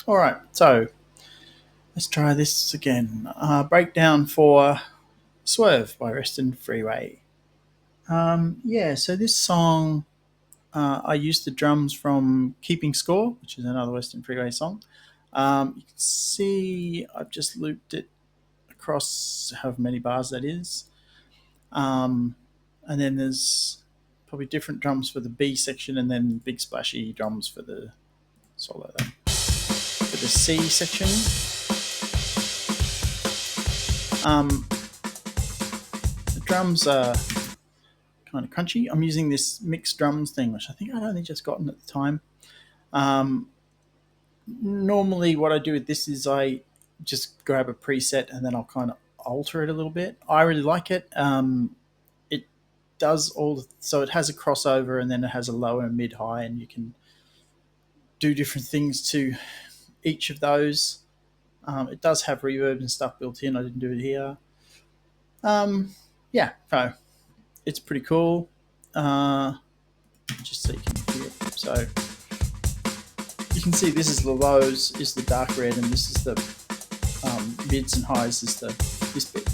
All right, so let's try this again. Breakdown for Swerve by Western Freeway. Yeah, so this song, I used the drums from Keeping Score, which is another Western Freeway song. You can see I've just looped it across however many bars that is. And then there's probably different drums for the B section and then big splashy drums for the solo. For the C section, the drums are kind of crunchy. I'm using this mixed drums thing, which I think I'd only just gotten at the time. Um, Normally, what I do with this is I just grab a preset and then I'll kind of alter it a little bit. I really like it. It does so it has a crossover and then it has a low and a mid high, and you can do different things to each of those. It does have reverb and stuff built in. I didn't do it here. Yeah, so it's pretty cool. Just so you can hear it. So you can see this is the lows, is the dark red, and this is the mids and highs is this bit.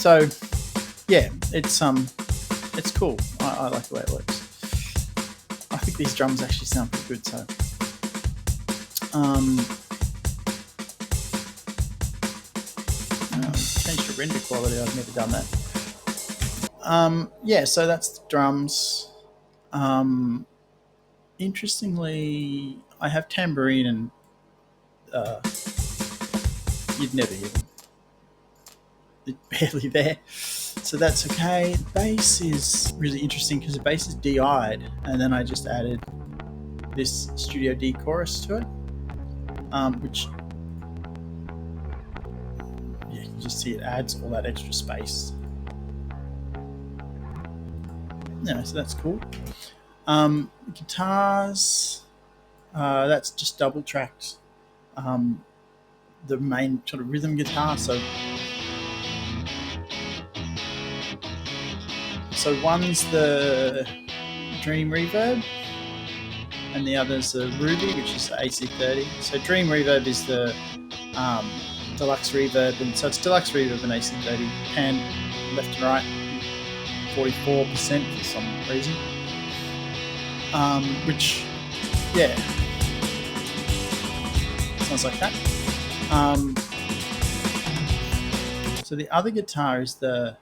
So yeah, it's cool. I like the way it works. I think these drums actually sound pretty good. So change to render quality. I've never done that. Yeah, so that's the drums. Interestingly, I have tambourine and you'd never hear them. They're barely there. So that's okay. The bass is really interesting because the bass is DI'd, and then I just added this Studio D chorus to it, which yeah, you can just see it adds all that extra space. Yeah, so that's cool. Guitars, that's just double tracked. The main sort of rhythm guitar. So one's the Dream Reverb, and the other's the Ruby, which is the AC30. So Dream Reverb is the deluxe reverb, and so it's deluxe reverb and AC30, and left and right, 44% for some reason. Which, yeah, sounds like that. So the other guitar is the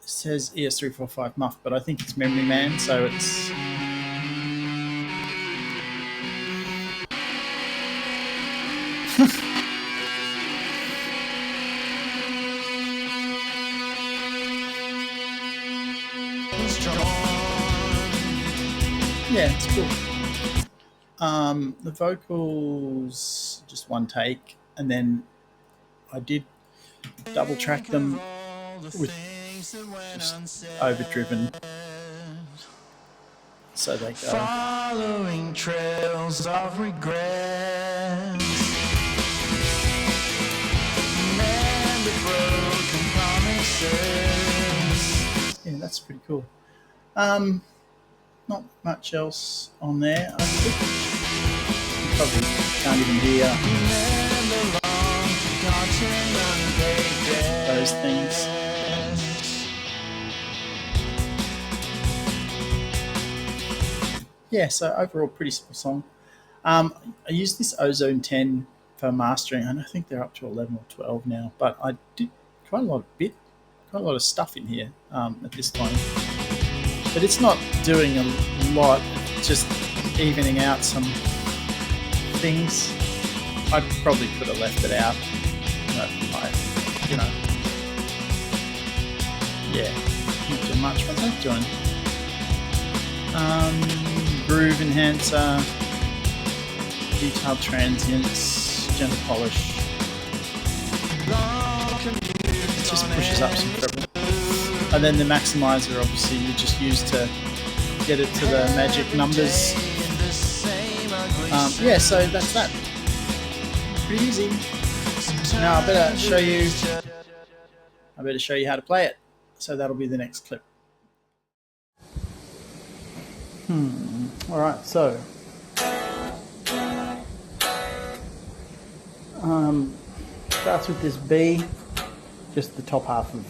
says ES345 Muff, but I think it's Memory Man, so it's yeah, it's cool. The vocals, just one take, and then I did double track them with just overdriven, so they go. Following trails of regret. Remember broken promises. Yeah, that's pretty cool. Not much else on there. I think you probably can't even hear those things. Yeah, so overall pretty simple song. I used this Ozone 10 for mastering, and I think they're up to 11 or 12 now, but I did quite a lot of stuff in here at this time. But it's not doing a lot, just evening out some things. I probably could have left it out. Yeah, not too much. What's that doing? Groove enhancer, detailed transients, gentle polish. It just pushes up some treble. And then the maximizer, obviously, you just use to get it to the magic numbers. Yeah, so that's that. Pretty easy. Now I better show you how to play it. So that'll be the next clip. Alright, so starts with this B, just the top half of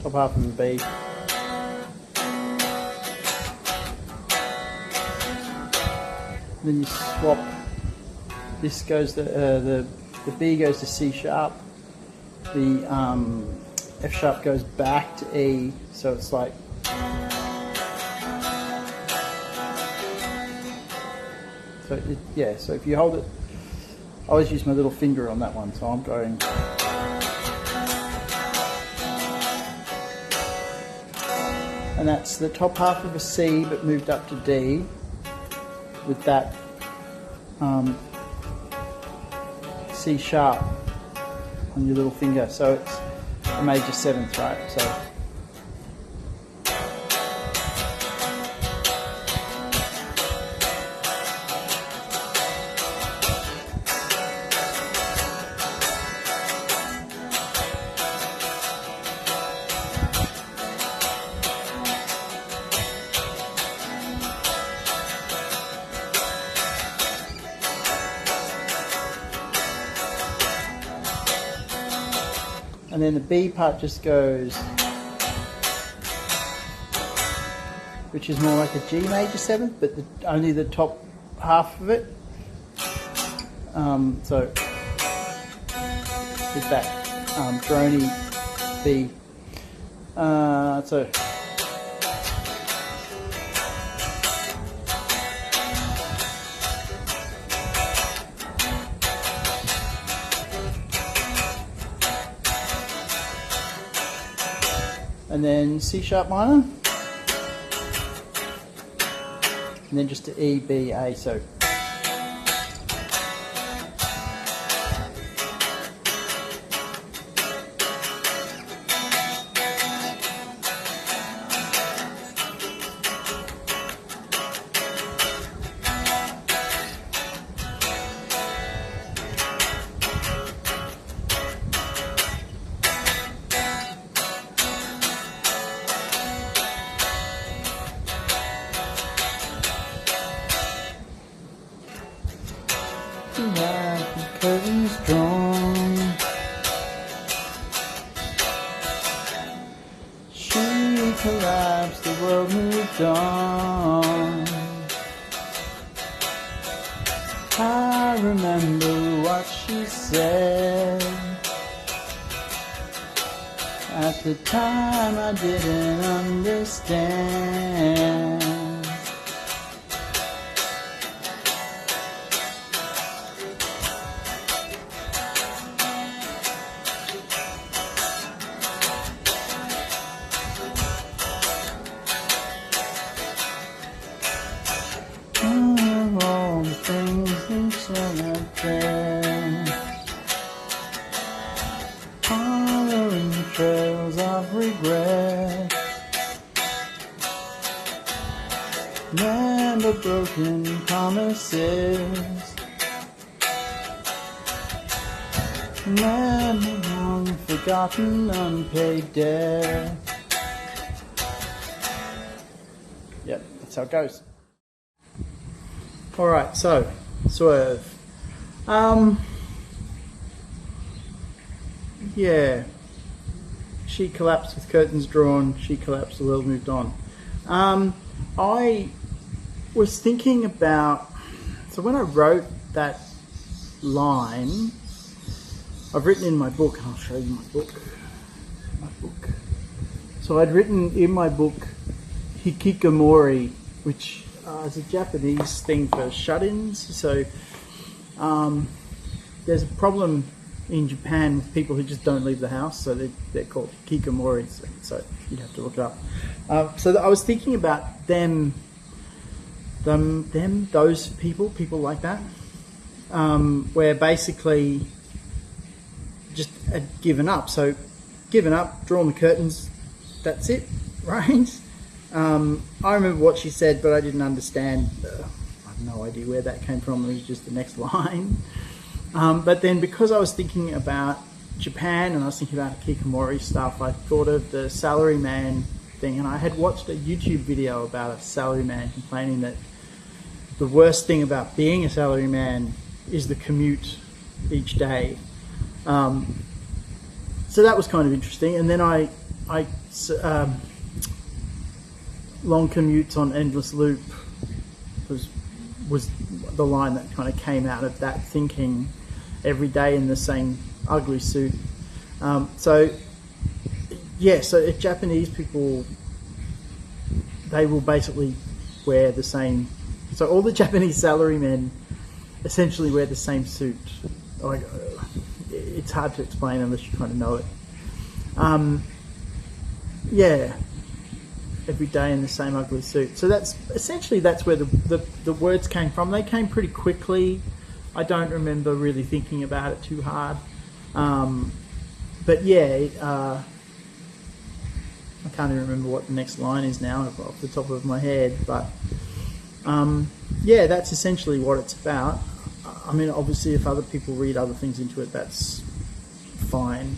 the B. Then you swap. This goes to the B goes to C sharp. The F sharp goes back to E, so it's like. So if you hold it, I always use my little finger on that one, so I'm going. And that's the top half of a C, but moved up to D with that C sharp on your little finger. So it's a major seventh, right? So. And then the B part just goes, which is more like a G major seventh, but only the top half of it. So with that droney B. So. And then C sharp minor, and then just to E, B, A, so. The curtains drawn, she collapsed, the world moved on. I remember what she said. At the time I didn't understand. All the things you said out there, following trails of regret. Remember broken promises, remember long forgotten unpaid debt. Yep, that's how it goes. Alright, so Swerve. Yeah. She collapsed with curtains drawn, she collapsed, the world moved on. I was thinking about, so when I wrote that line, I've written in my book, and I'll show you my book. So I'd written in my book hikikomori, which is a Japanese thing for shut-ins. So there's a problem in Japan with people who just don't leave the house, so they're called hikikomori. So you'd have to look it up. So I was thinking about those people like that, where basically just had given up. So given up, drawn the curtains, that's it, right? I remember what she said, but I didn't understand. I have no idea where that came from. It was just the next line. But then because I was thinking about Japan and I was thinking about hikikomori stuff, I thought of the salaryman thing, and I had watched a YouTube video about a salaryman complaining that the worst thing about being a salaryman is the commute each day. So that was kind of interesting. And then I long commutes on endless loop was the line that kind of came out of that thinking, every day in the same ugly suit. So if Japanese people, they will basically wear the same. So all the Japanese salarymen essentially wear the same suit. Like, it's hard to explain unless you kind of know it. Every day in the same ugly suit. So that's where the words came from. They came pretty quickly. I don't remember really thinking about it too hard. But yeah, I can't even remember what the next line is now off the top of my head. But yeah, that's essentially what it's about. I mean, obviously, if other people read other things into it, that's fine.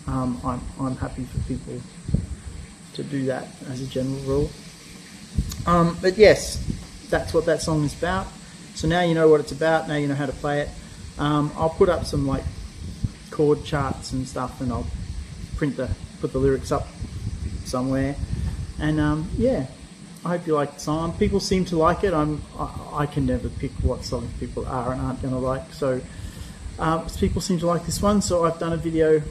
I'm happy for people to do that as a general rule. But yes, that's what that song is about. So now you know what it's about. Now you know how to play it. I'll put up some like chord charts and stuff, and I'll put the lyrics up somewhere. And yeah, I hope you like the song. People seem to like it. I can never pick what songs people are and aren't going to like. So people seem to like this one, so I've done a video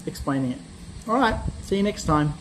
explaining it. All right, see you next time.